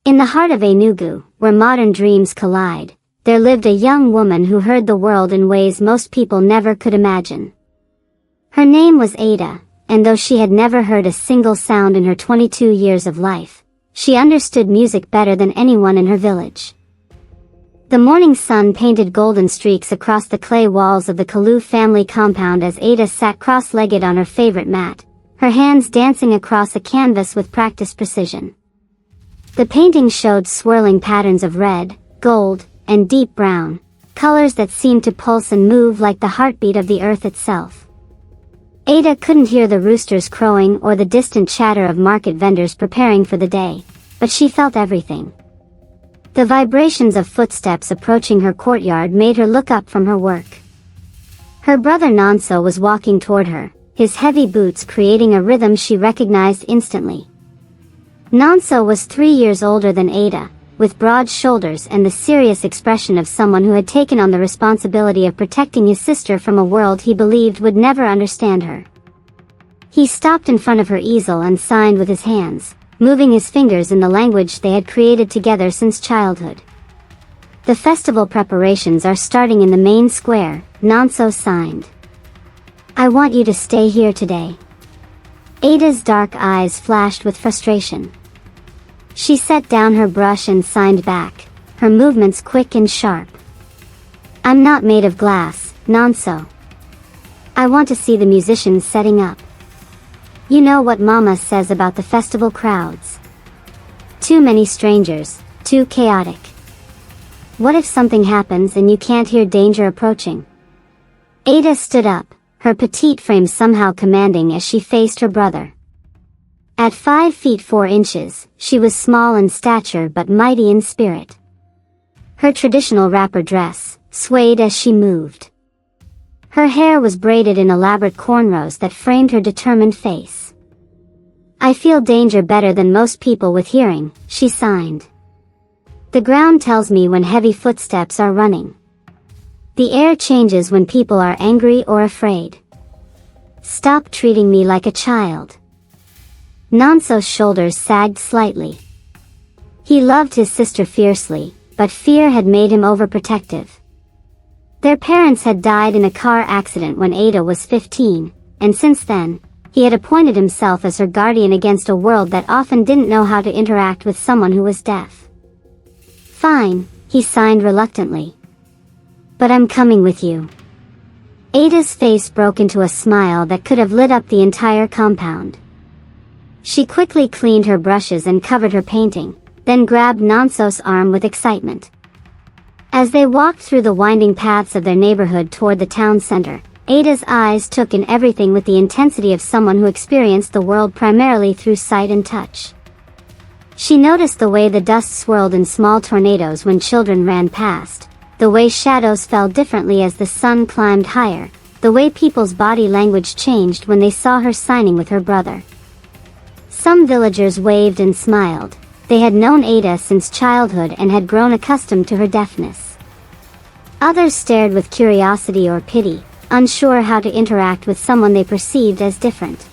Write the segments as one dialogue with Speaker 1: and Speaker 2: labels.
Speaker 1: In the heart of Enugu, where modern dreams collide, there lived a young woman who heard the world in ways most people never could imagine. Her name was Ada, and though she had never heard a single sound in her 22 years of life, she understood music better than anyone in her village. The morning sun painted golden streaks across the clay walls of the Kalu family compound as Ada sat cross-legged on her favorite mat, her hands dancing across a canvas with practiced precision. The painting showed swirling patterns of red, gold, and deep brown, colors that seemed to pulse and move like the heartbeat of the earth itself. Ada couldn't hear the roosters crowing or the distant chatter of market vendors preparing for the day, but she felt everything. The vibrations of footsteps approaching her courtyard made her look up from her work. Her brother Nonso was walking toward her, his heavy boots creating a rhythm she recognized instantly. Nonso was 3 years older than Ada, with broad shoulders and the serious expression of someone who had taken on the responsibility of protecting his sister from a world he believed would never understand her. He stopped in front of her easel and signed with his hands, moving his fingers in the language they had created together since childhood. "The festival preparations are starting in the main square," Nonso signed. "I want you to stay here today." Ada's dark eyes flashed with frustration. She set down her brush and signed back, her movements quick and sharp. "I'm not made of glass, Nonso. I want to see the musicians setting up. You know what Mama says about the festival crowds. Too many strangers, too chaotic. What if something happens and you can't hear danger approaching?" Ada stood up, her petite frame somehow commanding as she faced her brother. At 5 feet 4 inches, she was small in stature but mighty in spirit. Her traditional wrapper dress swayed as she moved. Her hair was braided in elaborate cornrows that framed her determined face. "I feel danger better than most people with hearing," she signed. "The ground tells me when heavy footsteps are running. The air changes when people are angry or afraid. Stop treating me like a child." Nonso's shoulders sagged slightly. He loved his sister fiercely, but fear had made him overprotective. Their parents had died in a car accident when Ada was 15, and since then, he had appointed himself as her guardian against a world that often didn't know how to interact with someone who was deaf. "Fine," he signed reluctantly. "But I'm coming with you." Ada's face broke into a smile that could have lit up the entire compound. She quickly cleaned her brushes and covered her painting, then grabbed Nonso's arm with excitement. As they walked through the winding paths of their neighborhood toward the town center, Ada's eyes took in everything with the intensity of someone who experienced the world primarily through sight and touch. She noticed the way the dust swirled in small tornadoes when children ran past, the way shadows fell differently as the sun climbed higher, the way people's body language changed when they saw her signing with her brother. Some villagers waved and smiled. They had known Ada since childhood and had grown accustomed to her deafness. Others stared with curiosity or pity, unsure how to interact with someone they perceived as different.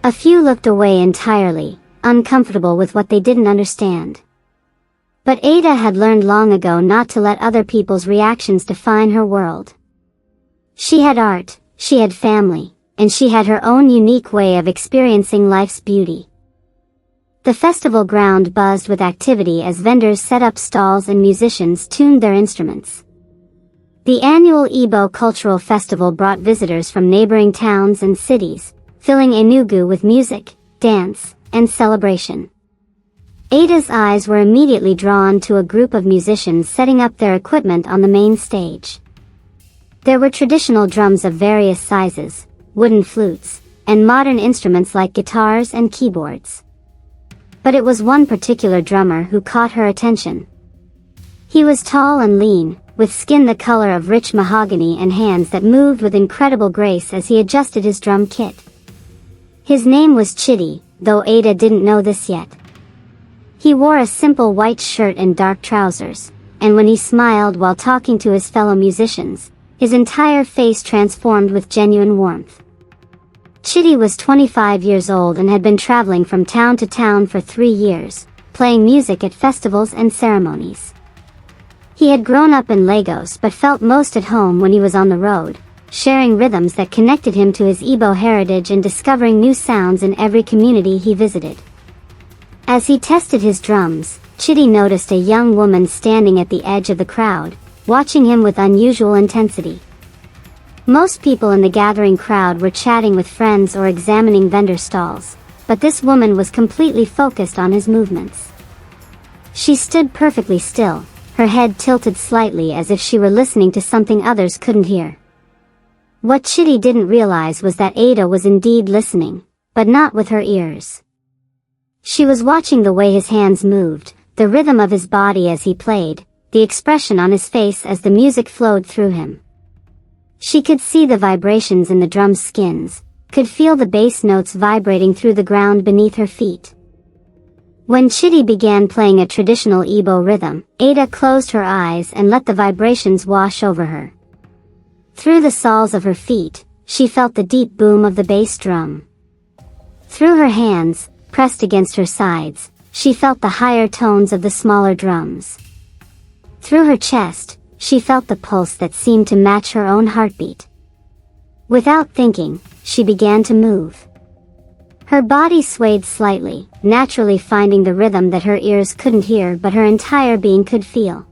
Speaker 1: A few looked away entirely, uncomfortable with what they didn't understand. But Ada had learned long ago not to let other people's reactions define her world. She had art, she had family, and she had her own unique way of experiencing life's beauty. The festival ground buzzed with activity as vendors set up stalls and musicians tuned their instruments. The annual Igbo Cultural Festival brought visitors from neighboring towns and cities, filling Enugu with music, dance, and celebration. Ada's eyes were immediately drawn to a group of musicians setting up their equipment on the main stage. There were traditional drums of various sizes, wooden flutes, and modern instruments like guitars and keyboards. But it was one particular drummer who caught her attention. He was tall and lean, with skin the color of rich mahogany and hands that moved with incredible grace as he adjusted his drum kit. His name was Chidi, though Ada didn't know this yet. He wore a simple white shirt and dark trousers, and when he smiled while talking to his fellow musicians, his entire face transformed with genuine warmth. Chidi was 25 years old and had been traveling from town to town for 3 years, playing music at festivals and ceremonies. He had grown up in Lagos but felt most at home when he was on the road, sharing rhythms that connected him to his Igbo heritage and discovering new sounds in every community he visited. As he tested his drums, Chidi noticed a young woman standing at the edge of the crowd, watching him with unusual intensity. Most people in the gathering crowd were chatting with friends or examining vendor stalls, but this woman was completely focused on his movements. She stood perfectly still, her head tilted slightly as if she were listening to something others couldn't hear. What Chidi didn't realize was that Ada was indeed listening, but not with her ears. She was watching the way his hands moved, the rhythm of his body as he played, the expression on his face as the music flowed through him. She could see the vibrations in the drum's skins, could feel the bass notes vibrating through the ground beneath her feet. When Chidi began playing a traditional Igbo rhythm, Ada closed her eyes and let the vibrations wash over her. Through the soles of her feet, she felt the deep boom of the bass drum. Through her hands, pressed against her sides, she felt the higher tones of the smaller drums. Through her chest, she felt the pulse that seemed to match her own heartbeat. Without thinking, she began to move. Her body swayed slightly, naturally finding the rhythm that her ears couldn't hear but her entire being could feel.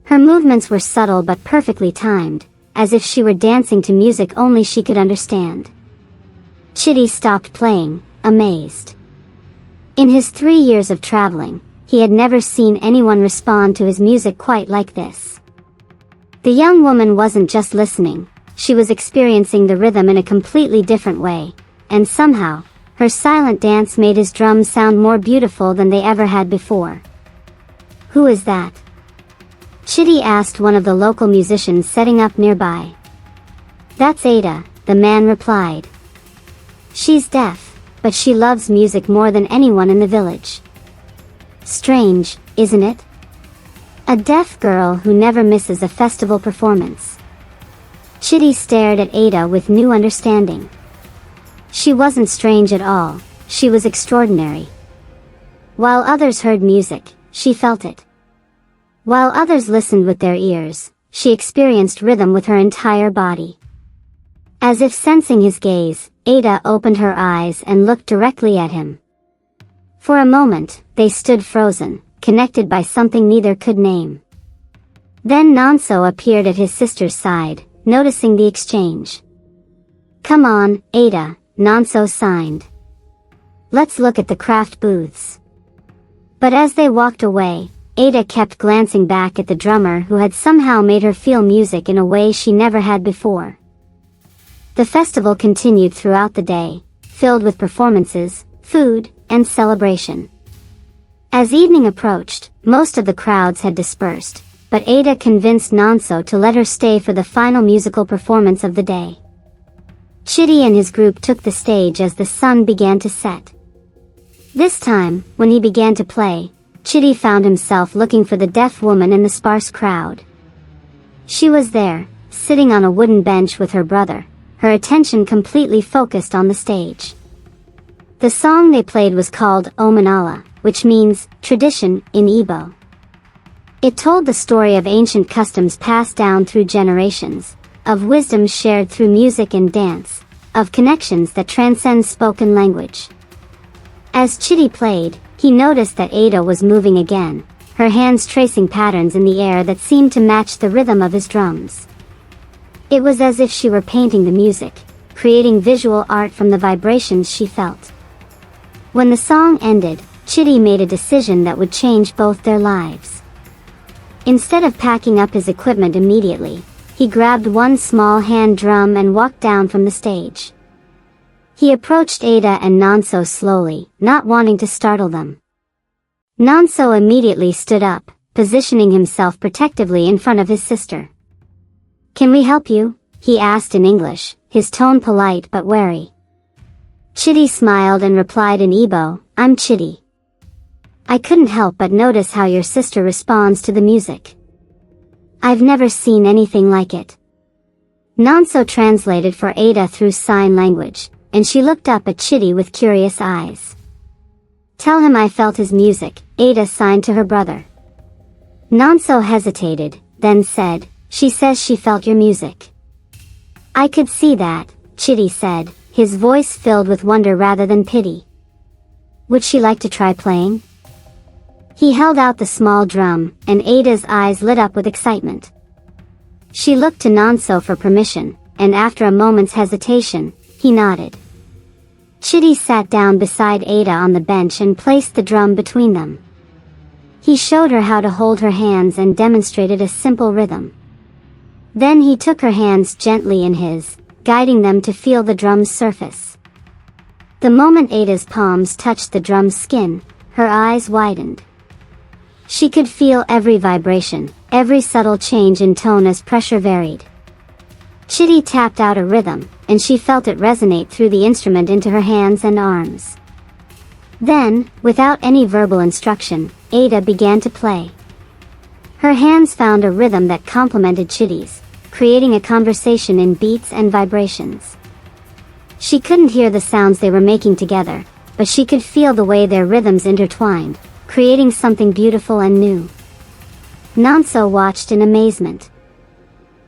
Speaker 1: Her movements were subtle but perfectly timed, as if she were dancing to music only she could understand. Chidi stopped playing, amazed. In his 3 years of traveling, he had never seen anyone respond to his music quite like this. The young woman wasn't just listening, she was experiencing the rhythm in a completely different way, and somehow, her silent dance made his drums sound more beautiful than they ever had before. "Who is that?" Chidi asked one of the local musicians setting up nearby. "That's Ada," the man replied. "She's deaf, but she loves music more than anyone in the village." Strange, isn't it? A deaf girl who never misses a festival performance. Chidi stared at Ada with new understanding. She wasn't strange at all, she was extraordinary. While others heard music, she felt it. While others listened with their ears, she experienced rhythm with her entire body. As if sensing his gaze, Ada opened her eyes and looked directly at him. For a moment, they stood frozen, connected by something neither could name. Then Nonso appeared at his sister's side, noticing the exchange. "Come on, Ada," Nonso signed. "Let's look at the craft booths." But as they walked away, Ada kept glancing back at the drummer who had somehow made her feel music in a way she never had before. The festival continued throughout the day, filled with performances, food, and celebration. As evening approached, most of the crowds had dispersed, but Ada convinced Nonso to let her stay for the final musical performance of the day. Chidi and his group took the stage as the sun began to set. This time, when he began to play, Chidi found himself looking for the deaf woman in the sparse crowd. She was there, sitting on a wooden bench with her brother, her attention completely focused on the stage. The song they played was called Omenala, which means tradition in Igbo. It told the story of ancient customs passed down through generations, of wisdom shared through music and dance, of connections that transcend spoken language. As Chidi played, he noticed that Ada was moving again, her hands tracing patterns in the air that seemed to match the rhythm of his drums. It was as if she were painting the music, creating visual art from the vibrations she felt. When the song ended, Chidi made a decision that would change both their lives. Instead of packing up his equipment immediately, he grabbed one small hand drum and walked down from the stage. He approached Ada and Nonso slowly, not wanting to startle them. Nonso immediately stood up, positioning himself protectively in front of his sister. "Can we help you?" he asked in English, his tone polite but wary. Chidi smiled and replied in Igbo, "I'm Chidi. I couldn't help but notice how your sister responds to the music. I've never seen anything like it." Nonso translated for Ada through sign language, and she looked up at Chidi with curious eyes. Tell him I felt his music, Ada signed to her brother. Nonso hesitated, then said, she says she felt your music. I could see that, Chitty said, his voice filled with wonder rather than pity. Would she like to try playing? He held out the small drum, and Ada's eyes lit up with excitement. She looked to Nonso for permission, and after a moment's hesitation, he nodded. Chitty sat down beside Ada on the bench and placed the drum between them. He showed her how to hold her hands and demonstrated a simple rhythm. Then he took her hands gently in his, guiding them to feel the drum's surface. The moment Ada's palms touched the drum's skin, her eyes widened. She could feel every vibration, every subtle change in tone as pressure varied. Chitty tapped out a rhythm, and she felt it resonate through the instrument into her hands and arms. Then, without any verbal instruction, Ada began to play. Her hands found a rhythm that complemented Chitty's, creating a conversation in beats and vibrations. She couldn't hear the sounds they were making together, but she could feel the way their rhythms intertwined, creating something beautiful and new. Nonso watched in amazement.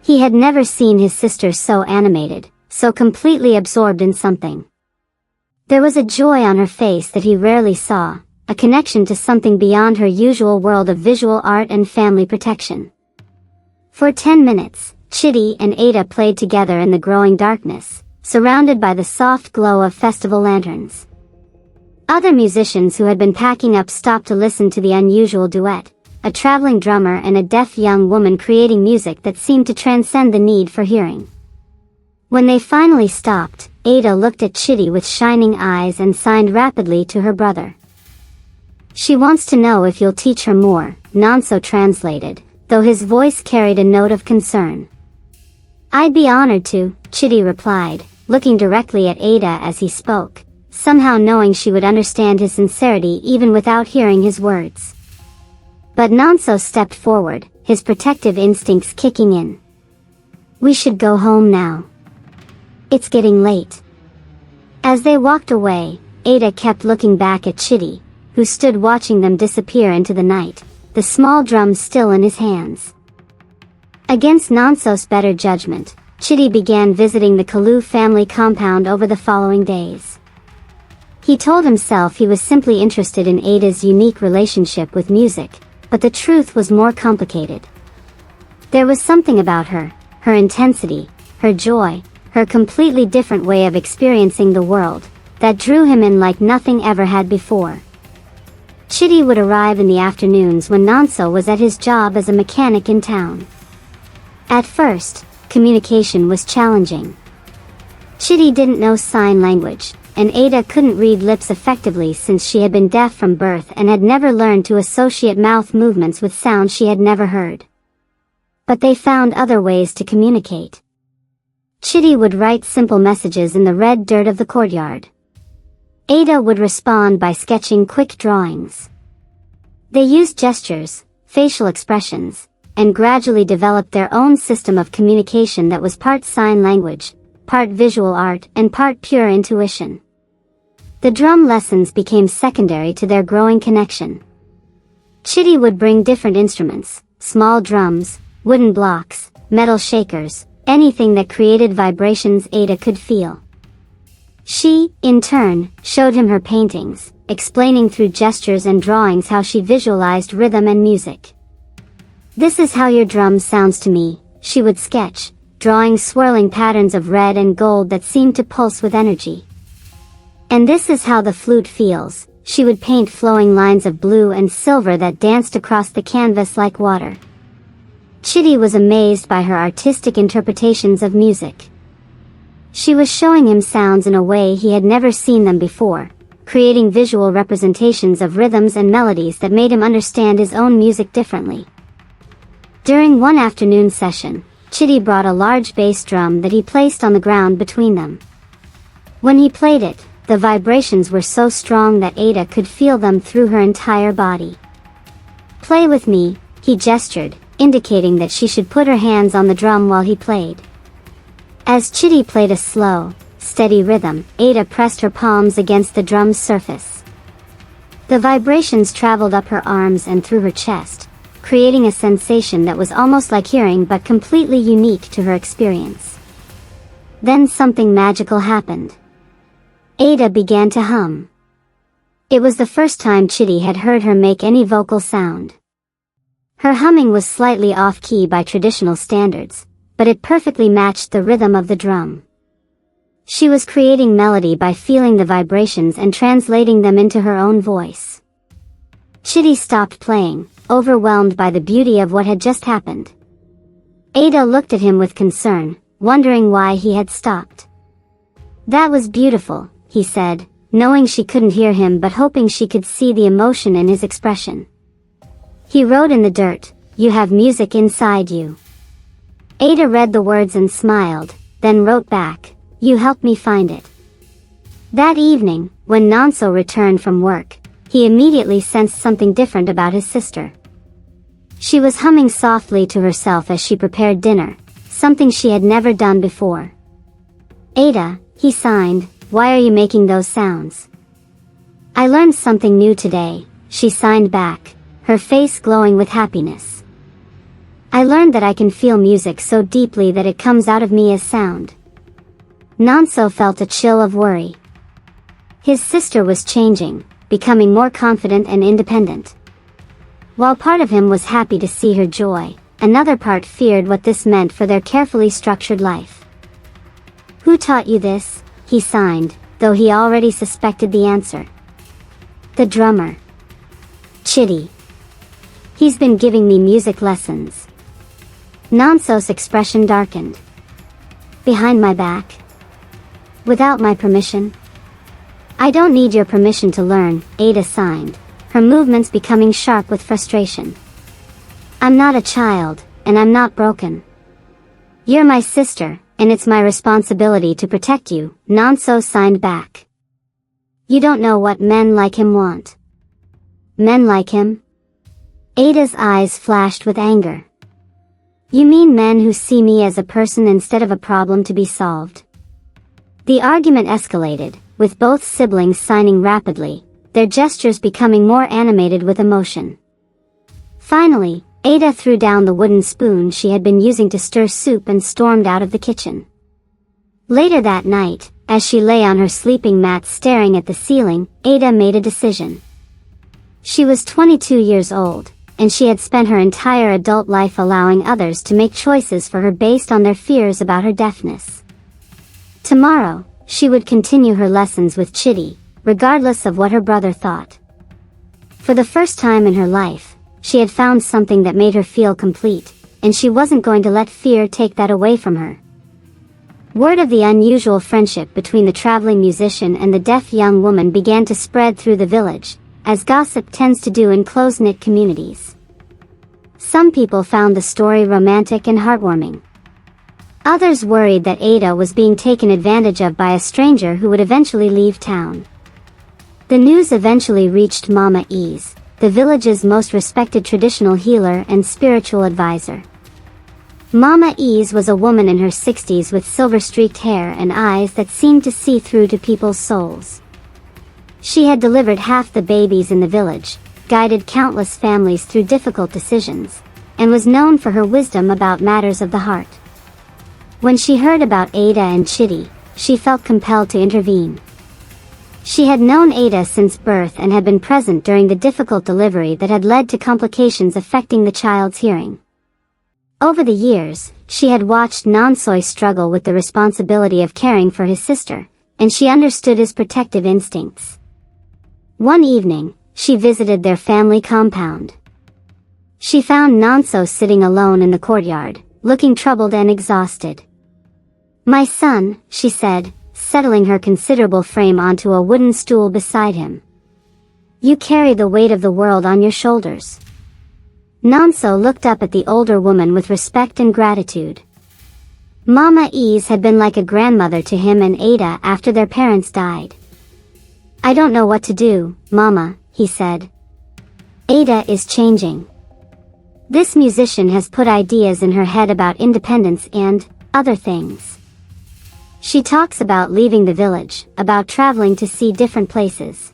Speaker 1: He had never seen his sister so animated, so completely absorbed in something. There was a joy on her face that he rarely saw, a connection to something beyond her usual world of visual art and family protection. For 10 minutes, Chitty and Ada played together in the growing darkness, surrounded by the soft glow of festival lanterns. Other musicians who had been packing up stopped to listen to the unusual duet, a traveling drummer and a deaf young woman creating music that seemed to transcend the need for hearing. When they finally stopped, Ada looked at Chitty with shining eyes and signed rapidly to her brother. She wants to know if you'll teach her more, Nonso translated, though his voice carried a note of concern. I'd be honored to, Chitty replied, looking directly at Ada as he spoke, somehow knowing she would understand his sincerity even without hearing his words. But Nonso stepped forward, his protective instincts kicking in. We should go home now. It's getting late. As they walked away, Ada kept looking back at Chitty, who stood watching them disappear into the night, the small drum still in his hands. Against Nonso's better judgment, Chitty began visiting the Kalu family compound over the following days. He told himself he was simply interested in Ada's unique relationship with music, but the truth was more complicated. There was something about her, her intensity, her joy, her completely different way of experiencing the world, that drew him in like nothing ever had before. Chitty would arrive in the afternoons when Nonso was at his job as a mechanic in town. At first, communication was challenging. Chitty didn't know sign language, and Ada couldn't read lips effectively since she had been deaf from birth and had never learned to associate mouth movements with sounds she had never heard. But they found other ways to communicate. Chitty would write simple messages in the red dirt of the courtyard. Ada would respond by sketching quick drawings. They used gestures, facial expressions, and gradually developed their own system of communication that was part sign language, part visual art, and part pure intuition. The drum lessons became secondary to their growing connection. Chitty would bring different instruments, small drums, wooden blocks, metal shakers, anything that created vibrations Ada could feel. She, in turn, showed him her paintings, explaining through gestures and drawings how she visualized rhythm and music. This is how your drum sounds to me, she would sketch, drawing swirling patterns of red and gold that seemed to pulse with energy. And this is how the flute feels, she would paint flowing lines of blue and silver that danced across the canvas like water. Chitty was amazed by her artistic interpretations of music. She was showing him sounds in a way he had never seen them before, creating visual representations of rhythms and melodies that made him understand his own music differently. During one afternoon session, Chitty brought a large bass drum that he placed on the ground between them. When he played it, the vibrations were so strong that Ada could feel them through her entire body. Play with me, he gestured, indicating that she should put her hands on the drum while he played. As Chitty played a slow, steady rhythm, Ada pressed her palms against the drum's surface. The vibrations traveled up her arms and through her chest, creating a sensation that was almost like hearing but completely unique to her experience. Then something magical happened. Ada began to hum. It was the first time Chitty had heard her make any vocal sound. Her humming was slightly off-key by traditional standards, but it perfectly matched the rhythm of the drum. She was creating melody by feeling the vibrations and translating them into her own voice. Chitty stopped playing, overwhelmed by the beauty of what had just happened. Ada looked at him with concern, wondering why he had stopped. "That was beautiful," he said, knowing she couldn't hear him but hoping she could see the emotion in his expression. He wrote in the dirt, "You have music inside you." Ada read the words and smiled, then wrote back, "You helped me find it." That evening, when Nonso returned from work, he immediately sensed something different about his sister. She was humming softly to herself as she prepared dinner, something she had never done before. "Ada," he signed, "why are you making those sounds?" "I learned something new today," she signed back, her face glowing with happiness. "I learned that I can feel music so deeply that it comes out of me as sound." Nonso felt a chill of worry. His sister was changing, becoming more confident and independent. While part of him was happy to see her joy, another part feared what this meant for their carefully structured life. "Who taught you this?" he signed, though he already suspected the answer. "The drummer. Chitty. He's been giving me music lessons." Nonso's expression darkened. "Behind my back? Without my permission?" "I don't need your permission to learn," Ada signed, her movements becoming sharp with frustration. "I'm not a child, and I'm not broken. You're my sister, and it's my responsibility to protect you," Nonso signed back. "You don't know what men like him want." "Men like him?" Ada's eyes flashed with anger. "You mean men who see me as a person instead of a problem to be solved?" The argument escalated, with both siblings signing rapidly, their gestures becoming more animated with emotion. Finally, Ada threw down the wooden spoon she had been using to stir soup and stormed out of the kitchen. Later that night, as she lay on her sleeping mat staring at the ceiling, Ada made a decision. She was 22 years old, and she had spent her entire adult life allowing others to make choices for her based on their fears about her deafness. Tomorrow, she would continue her lessons with Chitty, regardless of what her brother thought. For the first time in her life, she had found something that made her feel complete, and she wasn't going to let fear take that away from her. Word of the unusual friendship between the traveling musician and the deaf young woman began to spread through the village, as gossip tends to do in close-knit communities. Some people found the story romantic and heartwarming. Others worried that Ada was being taken advantage of by a stranger who would eventually leave town. The news eventually reached Mama Ease, the village's most respected traditional healer and spiritual advisor. Mama Ease was a woman in her 60s with silver-streaked hair and eyes that seemed to see through to people's souls. She had delivered half the babies in the village, guided countless families through difficult decisions, and was known for her wisdom about matters of the heart. When she heard about Ada and Chitty, she felt compelled to intervene. She had known Ada since birth and had been present during the difficult delivery that had led to complications affecting the child's hearing. Over the years, she had watched Nonsoy struggle with the responsibility of caring for his sister, and she understood his protective instincts. One evening, she visited their family compound. She found Nonso sitting alone in the courtyard, looking troubled and exhausted. "My son," she said, settling her considerable frame onto a wooden stool beside him. "You carry the weight of the world on your shoulders." Nonso looked up at the older woman with respect and gratitude. Mama Ease had been like a grandmother to him and Ada after their parents died. "I don't know what to do, Mama," he said. "Ada is changing. This musician has put ideas in her head about independence and other things. She talks about leaving the village, about traveling to see different places.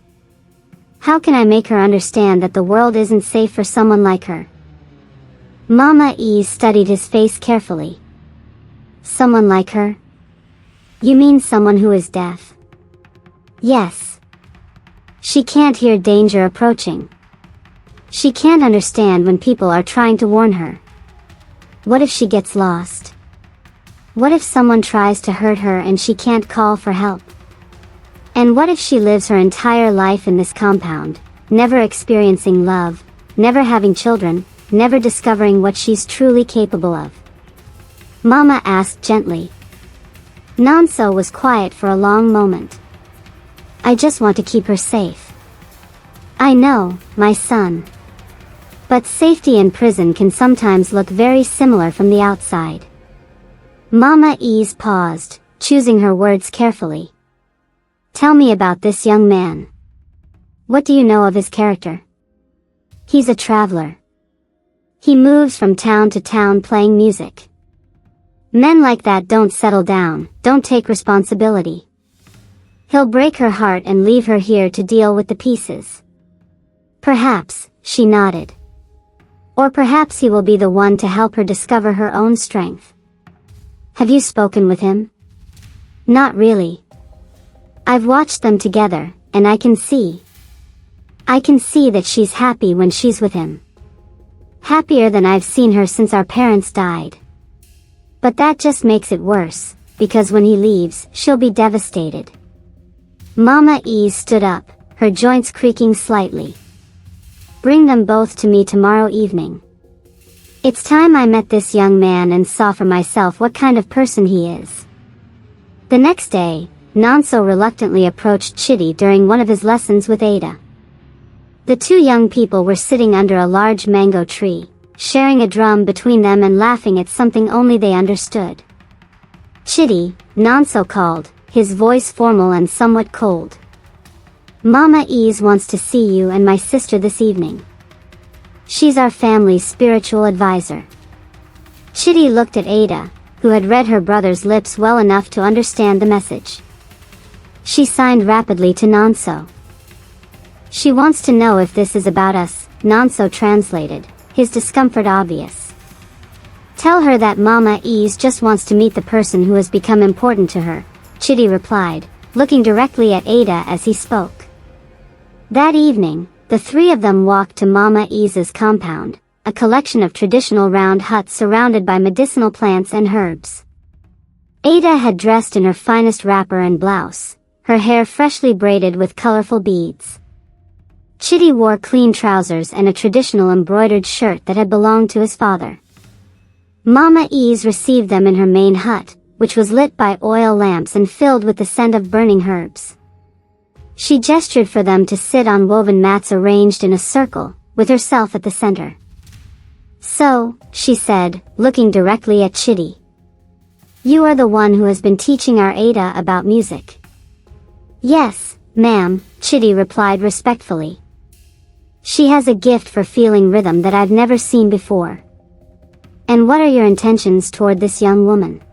Speaker 1: How can I make her understand that the world isn't safe for someone like her? Mama E studied his face carefully. Someone like her? You mean someone who is deaf? Yes. She can't hear danger approaching. She can't understand when people are trying to warn her. What if she gets lost? What if someone tries to hurt her and she can't call for help? And what if she lives her entire life in this compound, never experiencing love, never having children, never discovering what she's truly capable of? Mama asked gently. Nanso was quiet for a long moment. I just want to keep her safe. I know, my son. But safety in prison can sometimes look very similar from the outside. Mama Ease paused, choosing her words carefully. Tell me about this young man. What do you know of his character? He's a traveler. He moves from town to town playing music. Men like that don't settle down, don't take responsibility. He'll break her heart and leave her here to deal with the pieces. Perhaps, she nodded. Or perhaps he will be the one to help her discover her own strength. Have you spoken with him? Not really. I've watched them together, and I can see that she's happy when she's with him. Happier than I've seen her since our parents died. But that just makes it worse, because when he leaves, she'll be devastated. Mama Ease stood up, her joints creaking slightly. Bring them both to me tomorrow evening. It's time I met this young man and saw for myself what kind of person he is. The next day, Nanso reluctantly approached Chitty during one of his lessons with Ada. The two young people were sitting under a large mango tree, sharing a drum between them and laughing at something only they understood. Chitty, Nanso called, his voice formal and somewhat cold. Mama Ease wants to see you and my sister this evening. She's our family's spiritual advisor. Chitty looked at Ada, who had read her brother's lips well enough to understand the message. She signed rapidly to Nanso. She wants to know if this is about us, Nanso translated, his discomfort obvious. Tell her that Mama Ease just wants to meet the person who has become important to her, Chitty replied, looking directly at Ada as he spoke. That evening, the three of them walked to Mama Ease's compound, a collection of traditional round huts surrounded by medicinal plants and herbs. Ada had dressed in her finest wrapper and blouse, her hair freshly braided with colorful beads. Chitty wore clean trousers and a traditional embroidered shirt that had belonged to his father. Mama Ease received them in her main hut, which was lit by oil lamps and filled with the scent of burning herbs. She gestured for them to sit on woven mats arranged in a circle, with herself at the center. So, she said, looking directly at Chitty. You are the one who has been teaching our Ada about music. Yes, ma'am, Chitty replied respectfully. She has a gift for feeling rhythm that I've never seen before. And what are your intentions toward this young woman?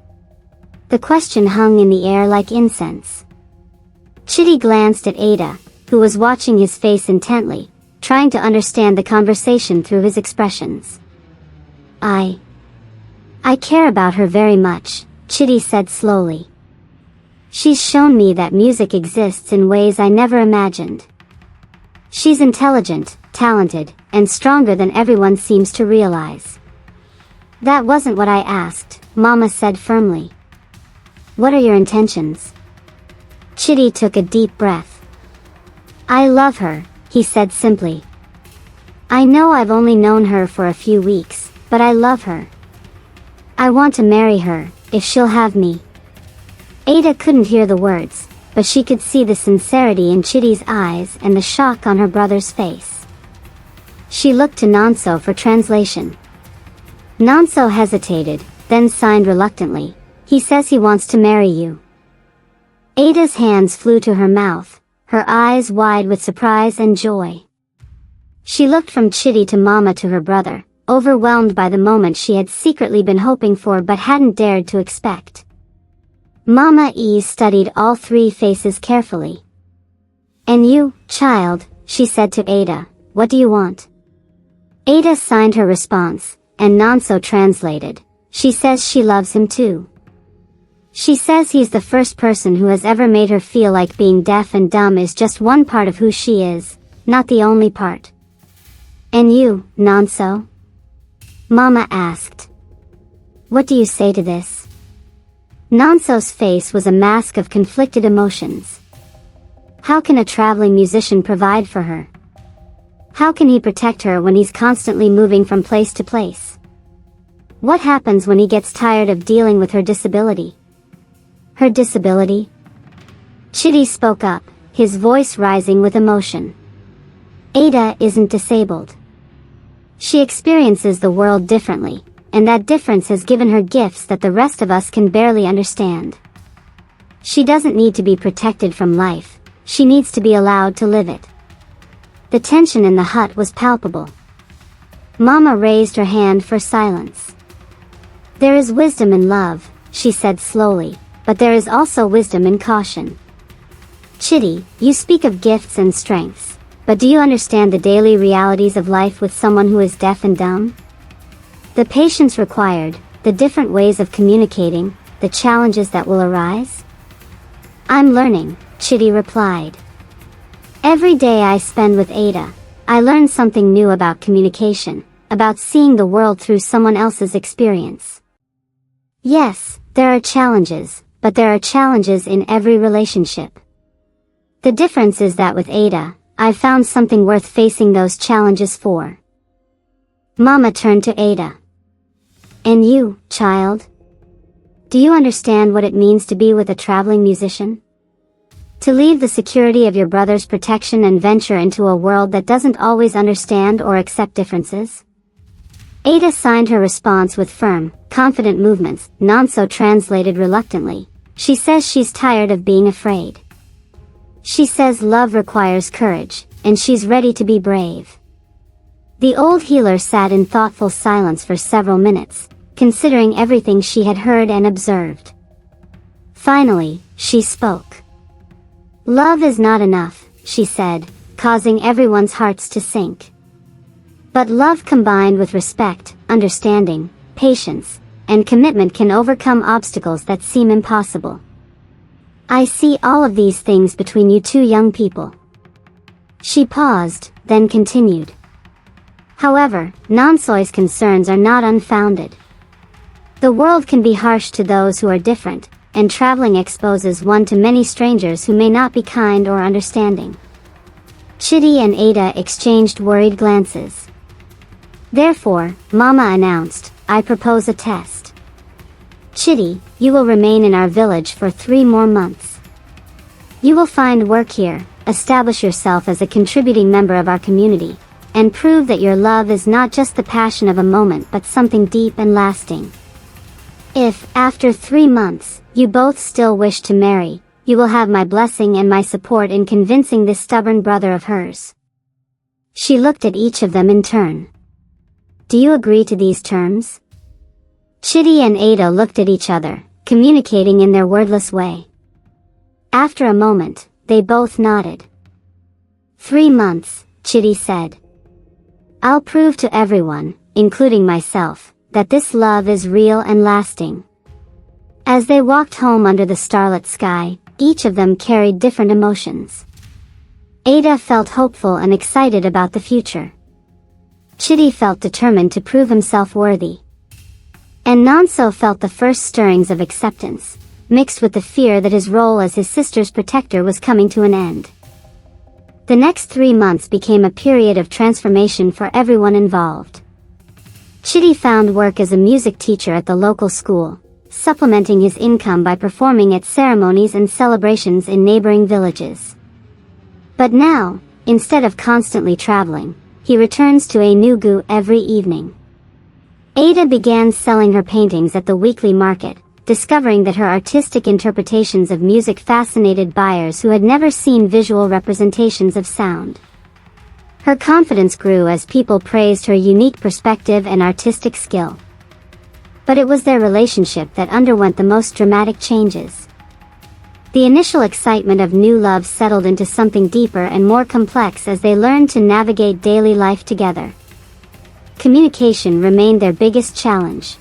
Speaker 1: The question hung in the air like incense. Chitty glanced at Ada, who was watching his face intently, trying to understand the conversation through his expressions. I care about her very much, Chitty said slowly. She's shown me that music exists in ways I never imagined. She's intelligent, talented, and stronger than everyone seems to realize. That wasn't what I asked, Mama said firmly. What are your intentions? Chitty took a deep breath. I love her, he said simply. I know I've only known her for a few weeks, but I love her. I want to marry her, if she'll have me. Ada couldn't hear the words, but she could see the sincerity in Chitty's eyes and the shock on her brother's face. She looked to Nanso for translation. Nanso hesitated, then signed reluctantly. He says he wants to marry you. Ada's hands flew to her mouth, her eyes wide with surprise and joy. She looked from Chitty to Mama to her brother, overwhelmed by the moment she had secretly been hoping for but hadn't dared to expect. Mama Ease studied all three faces carefully. And you, child, she said to Ada, "What do you want?" Ada signed her response, and Nonso translated, "She says she loves him too. She says he's the first person who has ever made her feel like being deaf and dumb is just one part of who she is, not the only part." "And you, Nonso?" Mama asked. "What do you say to this?" Nonso's face was a mask of conflicted emotions. How can a traveling musician provide for her? How can he protect her when he's constantly moving from place to place? What happens when he gets tired of dealing with her disability? Her disability? Chidi spoke up, his voice rising with emotion. Ada isn't disabled. She experiences the world differently, and that difference has given her gifts that the rest of us can barely understand. She doesn't need to be protected from life, she needs to be allowed to live it. The tension in the hut was palpable. Mama raised her hand for silence. "There is wisdom in love," she said slowly, "but there is also wisdom in caution. Chidi, you speak of gifts and strengths, but do you understand the daily realities of life with someone who is deaf and dumb? The patience required, the different ways of communicating, the challenges that will arise?" "I'm learning," Chidi replied. "Every day I spend with Ada, I learn something new about communication, about seeing the world through someone else's experience. Yes, there are challenges, but there are challenges in every relationship. The difference is that with Ada, I've found something worth facing those challenges for." Mama turned to Ada. "And you, child? Do you understand what it means to be with a traveling musician? To leave the security of your brother's protection and venture into a world that doesn't always understand or accept differences?" Ada signed her response with firm, confident movements. Nonso translated reluctantly, "She says she's tired of being afraid. She says love requires courage, and she's ready to be brave." The old healer sat in thoughtful silence for several minutes, considering everything she had heard and observed. Finally, she spoke. "Love is not enough," she said, causing everyone's hearts to sink. "But love combined with respect, understanding, patience, and commitment can overcome obstacles that seem impossible. I see all of these things between you two young people." She paused, then continued. "However, Nonsoy's concerns are not unfounded. The world can be harsh to those who are different, and traveling exposes one to many strangers who may not be kind or understanding." Chidi and Ada exchanged worried glances. Therefore, Mama announced, "I propose a test. Chidi, you will remain in our village for 3 more months. You will find work here, establish yourself as a contributing member of our community, and prove that your love is not just the passion of a moment but something deep and lasting. If, after 3 months, you both still wish to marry, you will have my blessing and my support in convincing this stubborn brother of hers." She looked at each of them in turn. "Do you agree to these terms?" Chidi and Ada looked at each other, communicating in their wordless way. After a moment, they both nodded. 3 months, Chidi said. "I'll prove to everyone, including myself, that this love is real and lasting." As they walked home under the starlit sky, each of them carried different emotions. Ada felt hopeful and excited about the future. Chidi felt determined to prove himself worthy. And Nonso felt the first stirrings of acceptance, mixed with the fear that his role as his sister's protector was coming to an end. The next 3 months became a period of transformation for everyone involved. Chidi found work as a music teacher at the local school, supplementing his income by performing at ceremonies and celebrations in neighboring villages. But now, instead of constantly traveling, he returns to Enugu every evening. Ada began selling her paintings at the weekly market, discovering that her artistic interpretations of music fascinated buyers who had never seen visual representations of sound. Her confidence grew as people praised her unique perspective and artistic skill. But it was their relationship that underwent the most dramatic changes. The initial excitement of new love settled into something deeper and more complex as they learned to navigate daily life together. Communication remained their biggest challenge.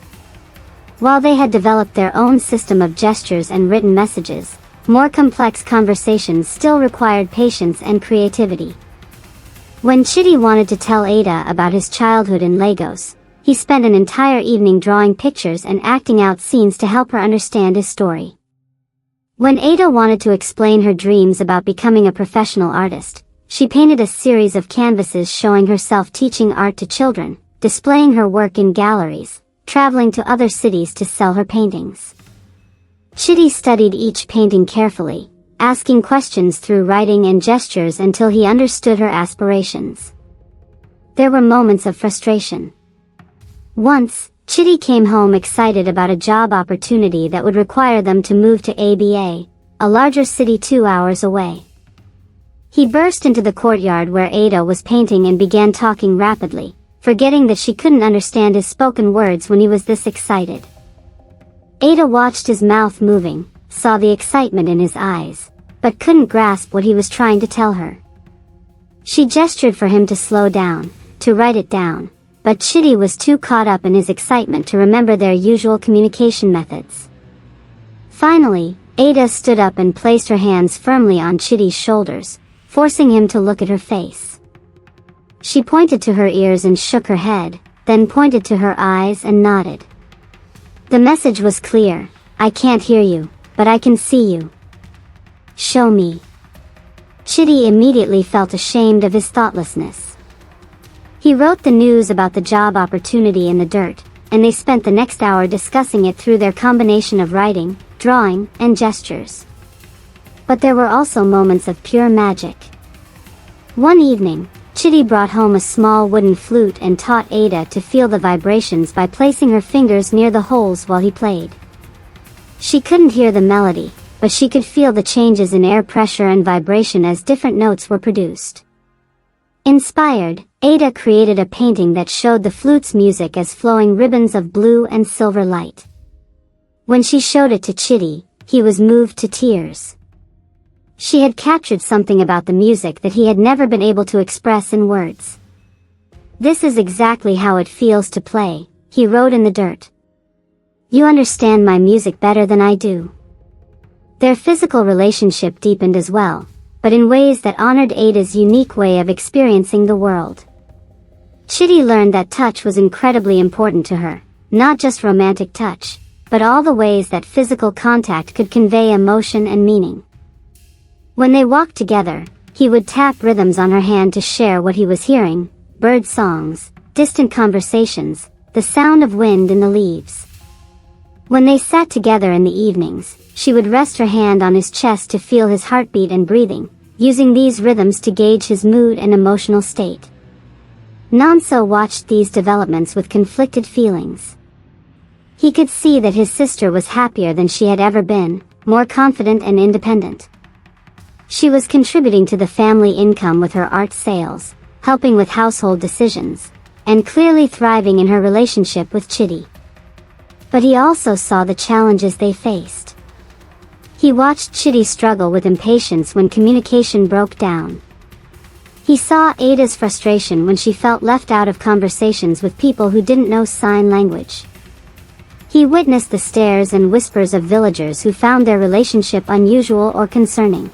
Speaker 1: While they had developed their own system of gestures and written messages, more complex conversations still required patience and creativity. When Chitty wanted to tell Ada about his childhood in Lagos, he spent an entire evening drawing pictures and acting out scenes to help her understand his story. When Ada wanted to explain her dreams about becoming a professional artist, she painted a series of canvases showing herself teaching art to children, displaying her work in galleries, traveling to other cities to sell her paintings. Chitty studied each painting carefully, asking questions through writing and gestures until he understood her aspirations. There were moments of frustration. Once, Chitty came home excited about a job opportunity that would require them to move to ABA, a larger city 2 hours away. He burst into the courtyard where Ada was painting and began talking rapidly, forgetting that she couldn't understand his spoken words when he was this excited. Ada watched his mouth moving, saw the excitement in his eyes, but couldn't grasp what he was trying to tell her. She gestured for him to slow down, to write it down, but Chitty was too caught up in his excitement to remember their usual communication methods. Finally, Ada stood up and placed her hands firmly on Chitty's shoulders, forcing him to look at her face. She pointed to her ears and shook her head, then pointed to her eyes and nodded. The message was clear: I can't hear you, but I can see you. Show me. Chitty immediately felt ashamed of his thoughtlessness. He wrote the news about the job opportunity in the dirt, and they spent the next hour discussing it through their combination of writing, drawing, and gestures. But there were also moments of pure magic. One evening, Chitty brought home a small wooden flute and taught Ada to feel the vibrations by placing her fingers near the holes while he played. She couldn't hear the melody, but she could feel the changes in air pressure and vibration as different notes were produced. Inspired, Ada created a painting that showed the flute's music as flowing ribbons of blue and silver light. When she showed it to Chitty, he was moved to tears. She had captured something about the music that he had never been able to express in words. "This is exactly how it feels to play," he wrote in the dirt. "You understand my music better than I do." Their physical relationship deepened as well, but in ways that honored Ada's unique way of experiencing the world. Chitty learned that touch was incredibly important to her, not just romantic touch, but all the ways that physical contact could convey emotion and meaning. When they walked together, he would tap rhythms on her hand to share what he was hearing: bird songs, distant conversations, the sound of wind in the leaves. When they sat together in the evenings, she would rest her hand on his chest to feel his heartbeat and breathing, using these rhythms to gauge his mood and emotional state. Nonso watched these developments with conflicted feelings. He could see that his sister was happier than she had ever been, more confident and independent. She was contributing to the family income with her art sales, helping with household decisions, and clearly thriving in her relationship with Chitty. But he also saw the challenges they faced. He watched Chitty struggle with impatience when communication broke down. He saw Ada's frustration when she felt left out of conversations with people who didn't know sign language. He witnessed the stares and whispers of villagers who found their relationship unusual or concerning.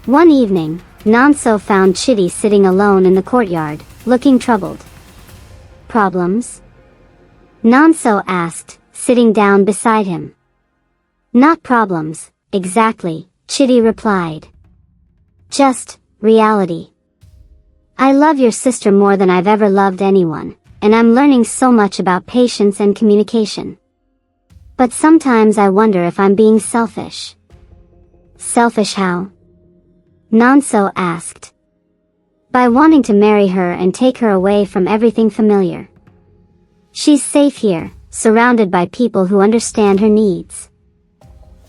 Speaker 1: One evening, Nonso found Chitty sitting alone in the courtyard, looking troubled. "Problems?" Nonso asked, sitting down beside him. "Not problems, exactly," Chitty replied. "Just reality. I love your sister more than I've ever loved anyone, and I'm learning so much about patience and communication. But sometimes I wonder if I'm being selfish." "Selfish how?" Nonso asked. "By wanting to marry her and take her away from everything familiar. She's safe here, surrounded by people who understand her needs.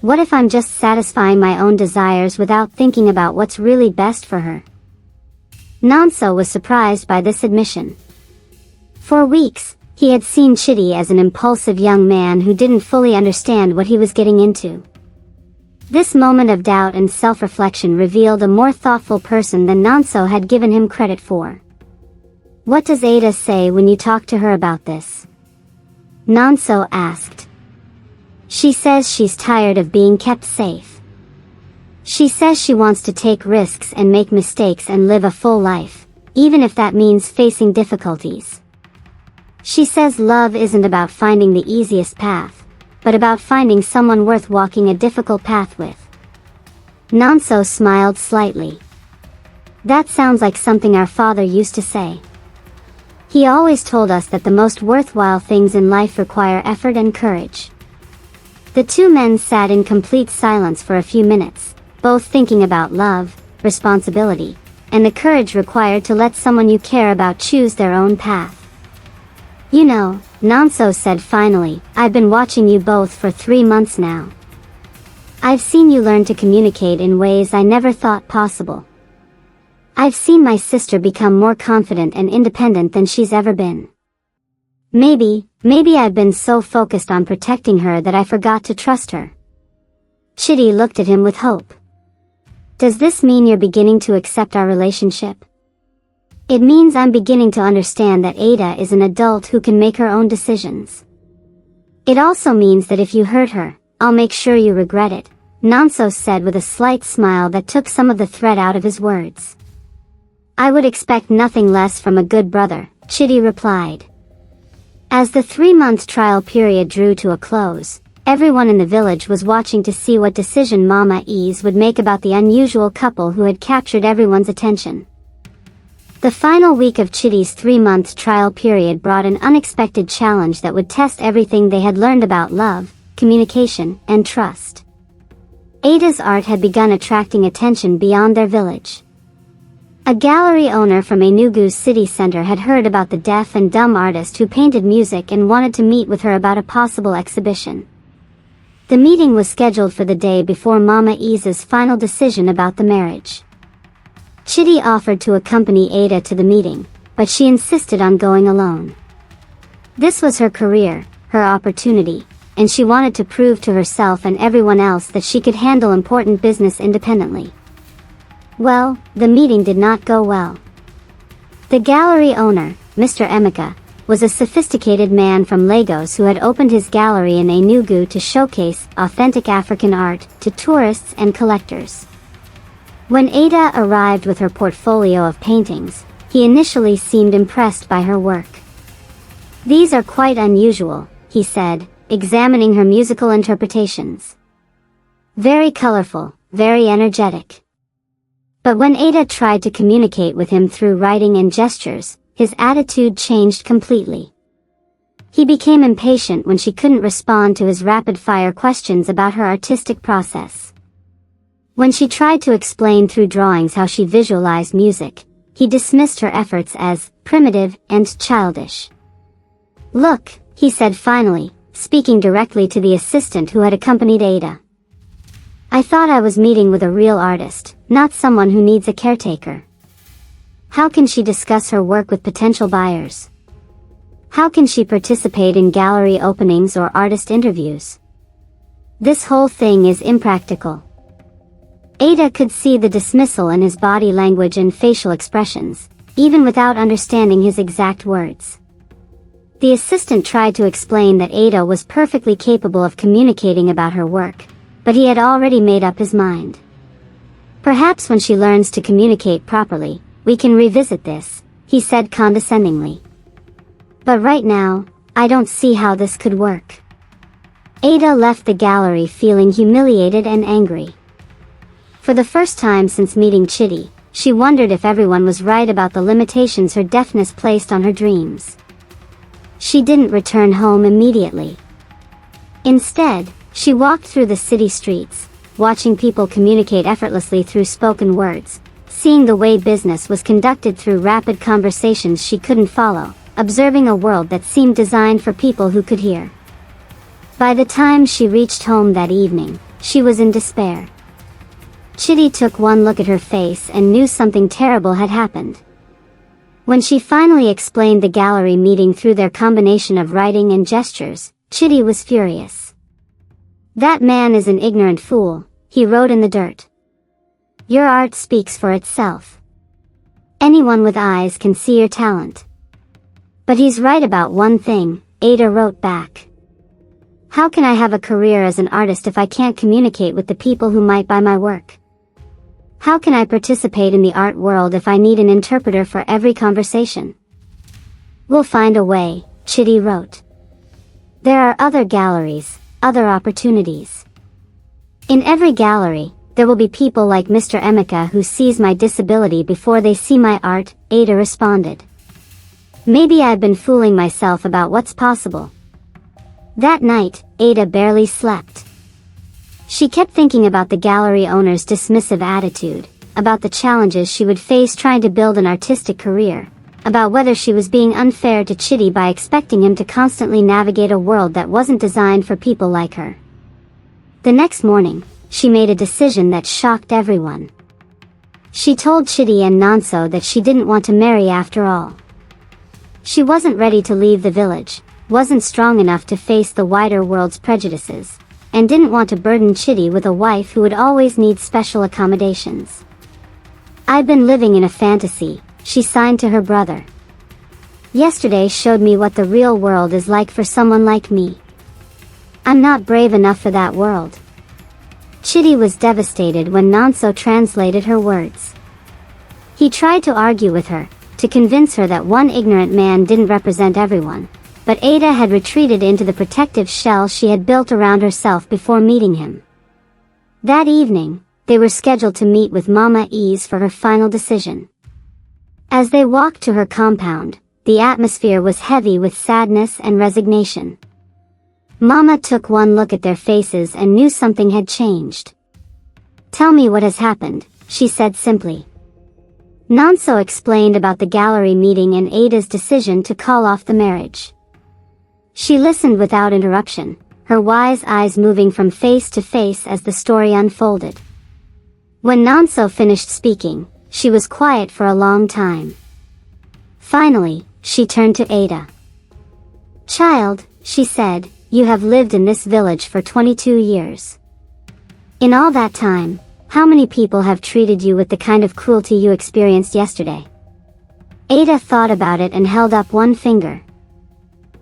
Speaker 1: What if I'm just satisfying my own desires without thinking about what's really best for her?" Nonso was surprised by this admission. For weeks, he had seen Chitty as an impulsive young man who didn't fully understand what he was getting into. This moment of doubt and self-reflection revealed a more thoughtful person than Nanso had given him credit for. "What does Ada say when you talk to her about this?" Nanso asked. "She says she's tired of being kept safe. She says she wants to take risks and make mistakes and live a full life, even if that means facing difficulties. She says love isn't about finding the easiest path, but about finding someone worth walking a difficult path with." Nanso smiled slightly. "That sounds like something our father used to say. He always told us that the most worthwhile things in life require effort and courage." The two men sat in complete silence for a few minutes, both thinking about love, responsibility, and the courage required to let someone you care about choose their own path. "You know," Nanso said finally, "I've been watching you both for 3 months now. I've seen you learn to communicate in ways I never thought possible. I've seen my sister become more confident and independent than she's ever been. Maybe I've been so focused on protecting her that I forgot to trust her." Chidi looked at him with hope. "Does this mean you're beginning to accept our relationship?" "It means I'm beginning to understand that Ada is an adult who can make her own decisions. It also means that if you hurt her, I'll make sure you regret it," Nanso said with a slight smile that took some of the threat out of his words. "I would expect nothing less from a good brother," Chidi replied. As the 3-month trial period drew to a close, everyone in the village was watching to see what decision Mama Ease would make about the unusual couple who had captured everyone's attention. The final week of Chidi's 3-month trial period brought an unexpected challenge that would test everything they had learned about love, communication, and trust. Ada's art had begun attracting attention beyond their village. A gallery owner from Enugu's city center had heard about the deaf and dumb artist who painted music and wanted to meet with her about a possible exhibition. The meeting was scheduled for the day before Mama Isa's final decision about the marriage. Chidi offered to accompany Ada to the meeting, but she insisted on going alone. This was her career, her opportunity, and she wanted to prove to herself and everyone else that she could handle important business independently. Well, the meeting did not go well. The gallery owner, Mr. Emeka, was a sophisticated man from Lagos who had opened his gallery in Enugu to showcase authentic African art to tourists and collectors. When Ada arrived with her portfolio of paintings, he initially seemed impressed by her work. "These are quite unusual," he said, examining her musical interpretations. "Very colorful, very energetic." But when Ada tried to communicate with him through writing and gestures, his attitude changed completely. He became impatient when she couldn't respond to his rapid-fire questions about her artistic process. When she tried to explain through drawings how she visualized music, he dismissed her efforts as primitive and childish. "Look," he said finally, speaking directly to the assistant who had accompanied Ada. "I thought I was meeting with a real artist, not someone who needs a caretaker. How can she discuss her work with potential buyers? How can she participate in gallery openings or artist interviews? This whole thing is impractical." Ada could see the dismissal in his body language and facial expressions, even without understanding his exact words. The assistant tried to explain that Ada was perfectly capable of communicating about her work, but he had already made up his mind. "Perhaps when she learns to communicate properly, we can revisit this," he said condescendingly. "But right now, I don't see how this could work." Ada left the gallery feeling humiliated and angry. For the first time since meeting Chidi, she wondered if everyone was right about the limitations her deafness placed on her dreams. She didn't return home immediately. Instead, she walked through the city streets, watching people communicate effortlessly through spoken words, seeing the way business was conducted through rapid conversations she couldn't follow, observing a world that seemed designed for people who could hear. By the time she reached home that evening, she was in despair. Chidi took one look at her face and knew something terrible had happened. When she finally explained the gallery meeting through their combination of writing and gestures, Chidi was furious. "That man is an ignorant fool," he wrote in the dirt. Your art speaks for itself. Anyone with eyes can see your talent. But he's right about one thing, Ada wrote back. How can I have a career as an artist if I can't communicate with the people who might buy my work? How can I participate in the art world if I need an interpreter for every conversation? We'll find a way, Chitty wrote. There are other galleries, other opportunities. In every gallery, there will be people like Mr. Emeka who sees my disability before they see my art, Ada responded. Maybe I've been fooling myself about what's possible. That night, Ada barely slept. She kept thinking about the gallery owner's dismissive attitude, about the challenges she would face trying to build an artistic career, about whether she was being unfair to Chitty by expecting him to constantly navigate a world that wasn't designed for people like her. The next morning, she made a decision that shocked everyone. She told Chitty and Nonso that she didn't want to marry after all. She wasn't ready to leave the village, wasn't strong enough to face the wider world's prejudices, and didn't want to burden Chitty with a wife who would always need special accommodations. I've been living in a fantasy, she signed to her brother. Yesterday showed me what the real world is like for someone like me. I'm not brave enough for that world. Chitty was devastated when Nonso translated her words. He tried to argue with her, to convince her that one ignorant man didn't represent everyone, but Ada had retreated into the protective shell she had built around herself before meeting him. That evening, they were scheduled to meet with Mama Ease for her final decision. As they walked to her compound, the atmosphere was heavy with sadness and resignation. Mama took one look at their faces and knew something had changed. Tell me what has happened, she said simply. Nonso explained about the gallery meeting and Ada's decision to call off the marriage. She listened without interruption, her wise eyes moving from face to face as the story unfolded. When Nonso finished speaking, she was quiet for a long time. Finally, she turned to Ada. Child, she said, you have lived in this village for 22 years. In all that time, how many people have treated you with the kind of cruelty you experienced yesterday? Ada thought about it and held up one finger.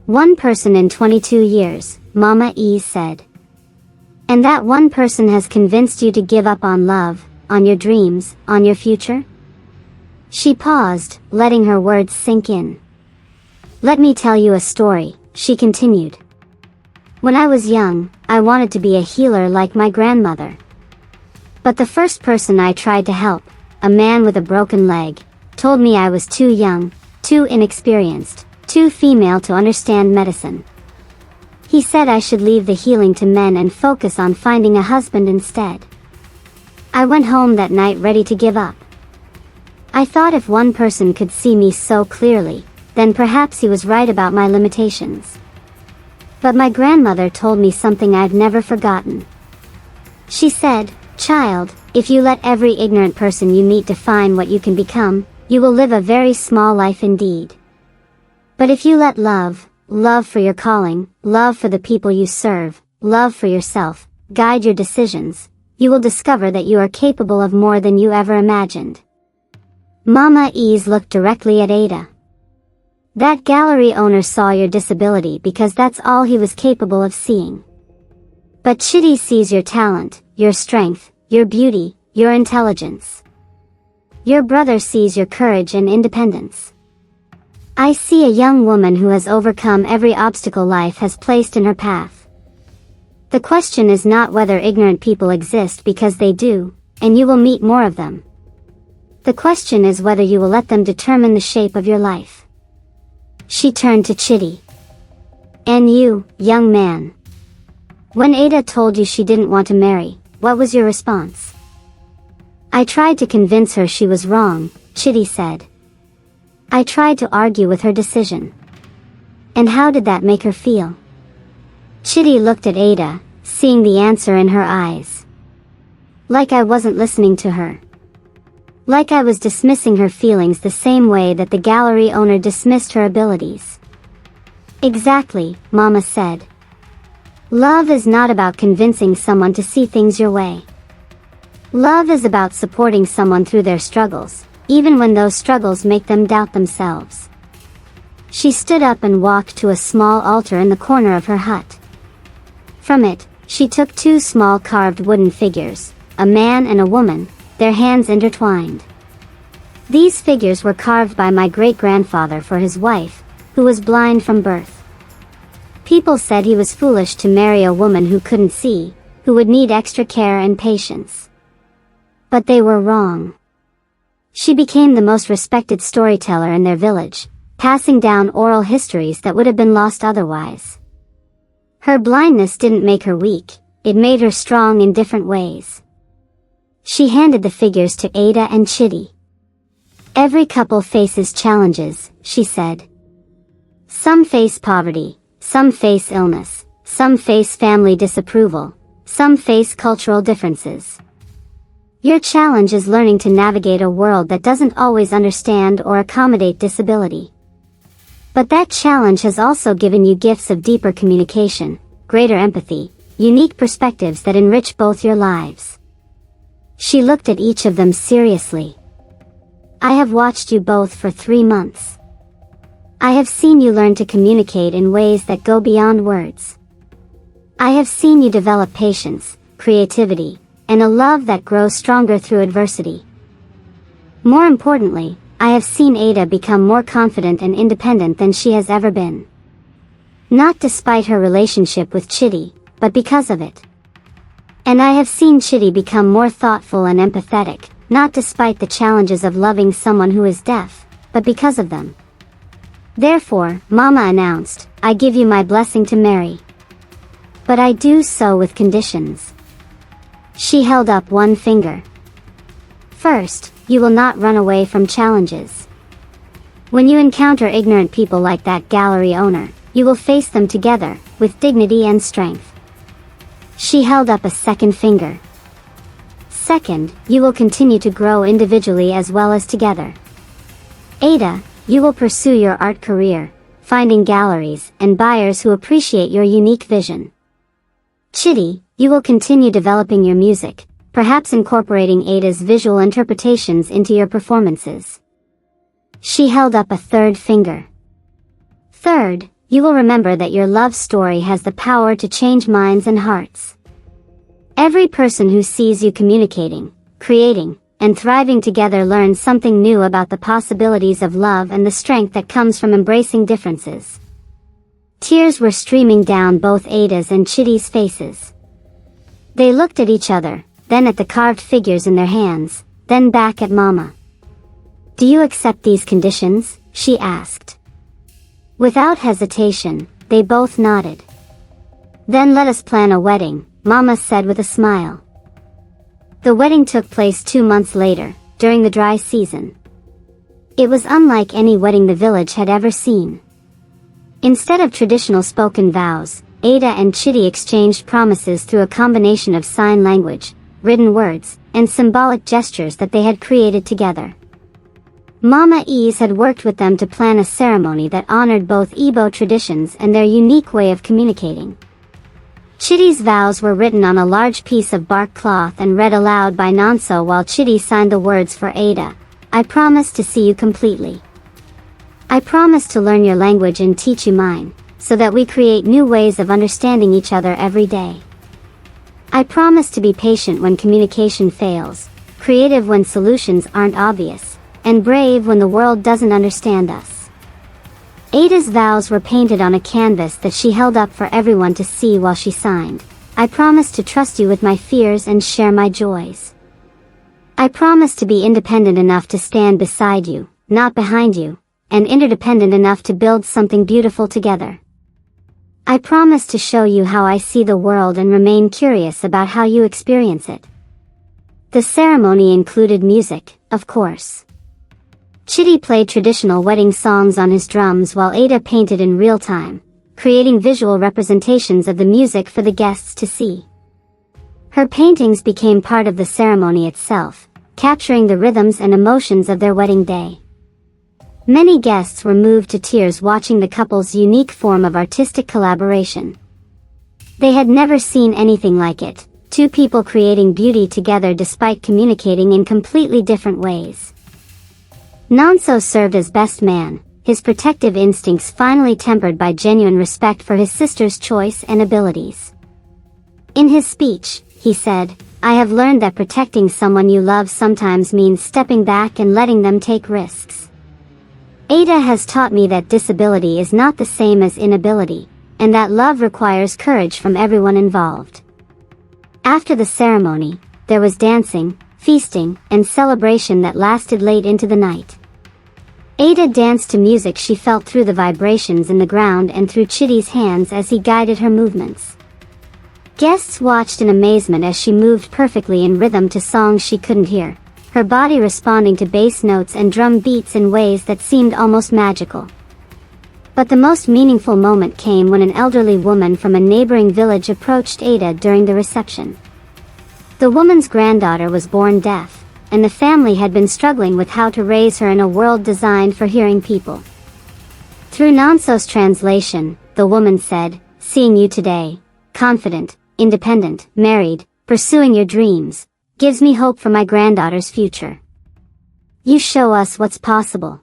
Speaker 1: One person in 22 years, Mama E said. And that one person has convinced you to give up on love, on your dreams, on your future? She paused, letting her words sink in. Let me tell you a story, she continued. When I was young, I wanted to be a healer like my grandmother. But the first person I tried to help, a man with a broken leg, told me I was too young, too inexperienced, too female to understand medicine. He said I should leave the healing to men and focus on finding a husband instead. I went home that night ready to give up. I thought if one person could see me so clearly, then perhaps he was right about my limitations. But my grandmother told me something I've never forgotten. She said, child, if you let every ignorant person you meet define what you can become, you will live a very small life indeed. But if you let love, love for your calling, love for the people you serve, love for yourself, guide your decisions, you will discover that you are capable of more than you ever imagined. Mama Ease looked directly at Ada. That gallery owner saw your disability because that's all he was capable of seeing. But Chitty sees your talent, your strength, your beauty, your intelligence. Your brother sees your courage and independence. I see a young woman who has overcome every obstacle life has placed in her path. The question is not whether ignorant people exist, because they do, and you will meet more of them. The question is whether you will let them determine the shape of your life. She turned to Chitty. And you, young man. When Ada told you she didn't want to marry, what was your response? I tried to convince her she was wrong, Chitty said. I tried to argue with her decision. And how did that make her feel? Chitty looked at Ada, seeing the answer in her eyes. Like I wasn't listening to her. Like I was dismissing her feelings the same way that the gallery owner dismissed her abilities. Exactly, Mama said. Love is not about convincing someone to see things your way. Love is about supporting someone through their struggles, even when those struggles make them doubt themselves. She stood up and walked to a small altar in the corner of her hut. From it, she took two small carved wooden figures, a man and a woman, their hands intertwined. These figures were carved by my great-grandfather for his wife, who was blind from birth. People said he was foolish to marry a woman who couldn't see, who would need extra care and patience. But they were wrong. She became the most respected storyteller in their village, passing down oral histories that would have been lost otherwise. Her blindness didn't make her weak, it made her strong in different ways. She handed the figures to Ada and Chitty. Every couple faces challenges, she said. Some face poverty, some face illness, some face family disapproval, some face cultural differences. Your challenge is learning to navigate a world that doesn't always understand or accommodate disability. But that challenge has also given you gifts of deeper communication, greater empathy, unique perspectives that enrich both your lives. She looked at each of them seriously. I have watched you both for 3 months. I have seen you learn to communicate in ways that go beyond words. I have seen you develop patience, creativity, and a love that grows stronger through adversity. More importantly, I have seen Ada become more confident and independent than she has ever been. Not despite her relationship with Chitty, but because of it. And I have seen Chitty become more thoughtful and empathetic, not despite the challenges of loving someone who is deaf, but because of them. Therefore, Mama announced, I give you my blessing to marry. But I do so with conditions. She held up one finger. First, you will not run away from challenges. When you encounter ignorant people like that gallery owner, you will face them together, with dignity and strength. She held up a second finger. Second, you will continue to grow individually as well as together. Ada, you will pursue your art career, finding galleries and buyers who appreciate your unique vision. Chitty, you will continue developing your music, perhaps incorporating Ada's visual interpretations into your performances. She held up a third finger. Third, you will remember that your love story has the power to change minds and hearts. Every person who sees you communicating, creating, and thriving together learns something new about the possibilities of love and the strength that comes from embracing differences. Tears were streaming down both Ada's and Chitty's faces. They looked at each other, then at the carved figures in their hands, then back at Mama. Do you accept these conditions? She asked. Without hesitation, they both nodded. Then let us plan a wedding, Mama said with a smile. The wedding took place 2 months later, during the dry season. It was unlike any wedding the village had ever seen. Instead of traditional spoken vows, Ada and Chitty exchanged promises through a combination of sign language, written words, and symbolic gestures that they had created together. Mama Ease had worked with them to plan a ceremony that honored both Igbo traditions and their unique way of communicating. Chitty's vows were written on a large piece of bark cloth and read aloud by Nonso while Chitty signed the words for Ada. I promise to see you completely. I promise to learn your language and teach you mine, so that we create new ways of understanding each other every day. I promise to be patient when communication fails, creative when solutions aren't obvious, and brave when the world doesn't understand us. Ada's vows were painted on a canvas that she held up for everyone to see while she signed. I promise to trust you with my fears and share my joys. I promise to be independent enough to stand beside you, not behind you, and interdependent enough to build something beautiful together. I promise to show you how I see the world and remain curious about how you experience it. The ceremony included music, of course. Chitty played traditional wedding songs on his drums while Ada painted in real time, creating visual representations of the music for the guests to see. Her paintings became part of the ceremony itself, capturing the rhythms and emotions of their wedding day. Many guests were moved to tears watching the couple's unique form of artistic collaboration. They had never seen anything like it, two people creating beauty together despite communicating in completely different ways. Nonso served as best man, his protective instincts finally tempered by genuine respect for his sister's choice and abilities. In his speech, he said, "I have learned that protecting someone you love sometimes means stepping back and letting them take risks. Ada has taught me that disability is not the same as inability, and that love requires courage from everyone involved." After the ceremony, there was dancing, feasting, and celebration that lasted late into the night. Ada danced to music she felt through the vibrations in the ground and through Chitty's hands as he guided her movements. Guests watched in amazement as she moved perfectly in rhythm to songs she couldn't hear, her body responding to bass notes and drum beats in ways that seemed almost magical. But the most meaningful moment came when an elderly woman from a neighboring village approached Ada during the reception. The woman's granddaughter was born deaf, and the family had been struggling with how to raise her in a world designed for hearing people. Through Nonso's translation, the woman said, "Seeing you today, confident, independent, married, pursuing your dreams, gives me hope for my granddaughter's future. You show us what's possible."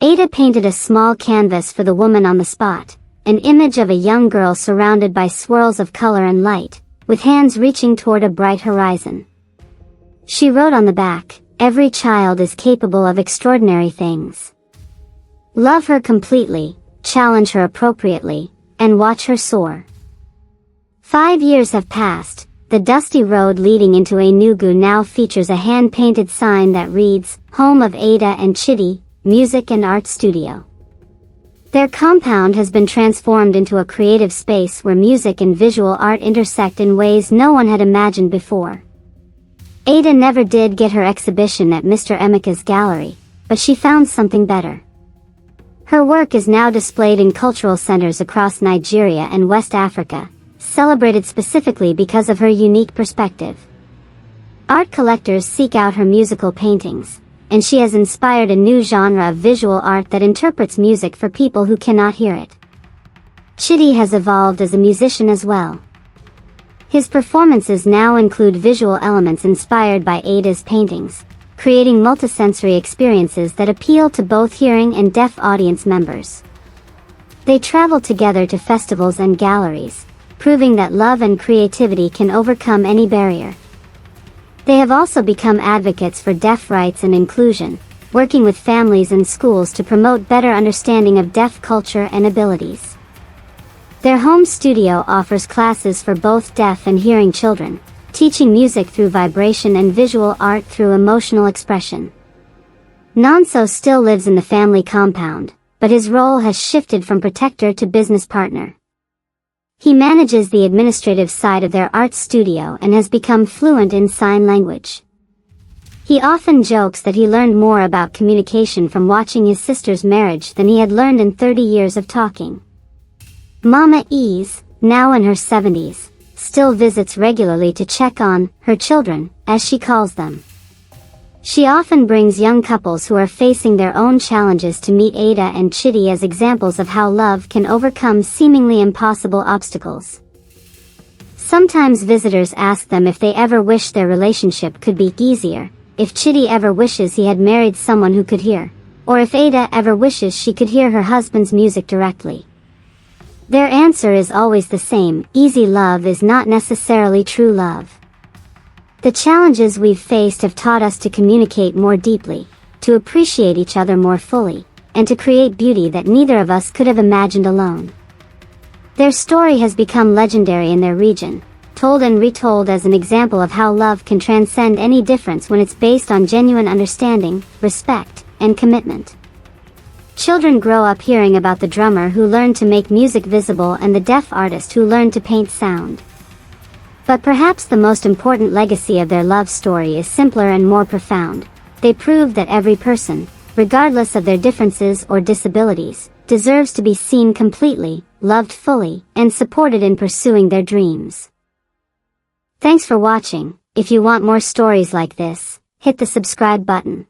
Speaker 1: Ada painted a small canvas for the woman on the spot, an image of a young girl surrounded by swirls of color and light, with hands reaching toward a bright horizon. She wrote on the back, "Every child is capable of extraordinary things. Love her completely, challenge her appropriately, and watch her soar." 5 years have passed. The dusty road leading into Enugu now features a hand-painted sign that reads, "Home of Ada and Chitty, Music and Art Studio." Their compound has been transformed into a creative space where music and visual art intersect in ways no one had imagined before. Ada never did get her exhibition at Mr. Emeka's gallery, but she found something better. Her work is now displayed in cultural centers across Nigeria and West Africa, celebrated specifically because of her unique perspective. Art collectors seek out her musical paintings, and she has inspired a new genre of visual art that interprets music for people who cannot hear it. Chitty has evolved as a musician as well. His performances now include visual elements inspired by Ada's paintings, creating multisensory experiences that appeal to both hearing and deaf audience members. They travel together to festivals and galleries, proving that love and creativity can overcome any barrier. They have also become advocates for deaf rights and inclusion, working with families and schools to promote better understanding of deaf culture and abilities. Their home studio offers classes for both deaf and hearing children, teaching music through vibration and visual art through emotional expression. Nonso still lives in the family compound, but his role has shifted from protector to business partner. He manages the administrative side of their art studio and has become fluent in sign language. He often jokes that he learned more about communication from watching his sister's marriage than he had learned in 30 years of talking. Mama Ease, now in her 70s, still visits regularly to check on her children, as she calls them. She often brings young couples who are facing their own challenges to meet Ada and Chitty as examples of how love can overcome seemingly impossible obstacles. Sometimes visitors ask them if they ever wish their relationship could be easier, if Chitty ever wishes he had married someone who could hear, or if Ada ever wishes she could hear her husband's music directly. Their answer is always the same: easy love is not necessarily true love. The challenges we've faced have taught us to communicate more deeply, to appreciate each other more fully, and to create beauty that neither of us could have imagined alone. Their story has become legendary in their region, told and retold as an example of how love can transcend any difference when it's based on genuine understanding, respect, and commitment. Children grow up hearing about the drummer who learned to make music visible and the deaf artist who learned to paint sound. But perhaps the most important legacy of their love story is simpler and more profound. They prove that every person, regardless of their differences or disabilities, deserves to be seen completely, loved fully, and supported in pursuing their dreams. Thanks for watching. If you want more stories like this, hit the subscribe button.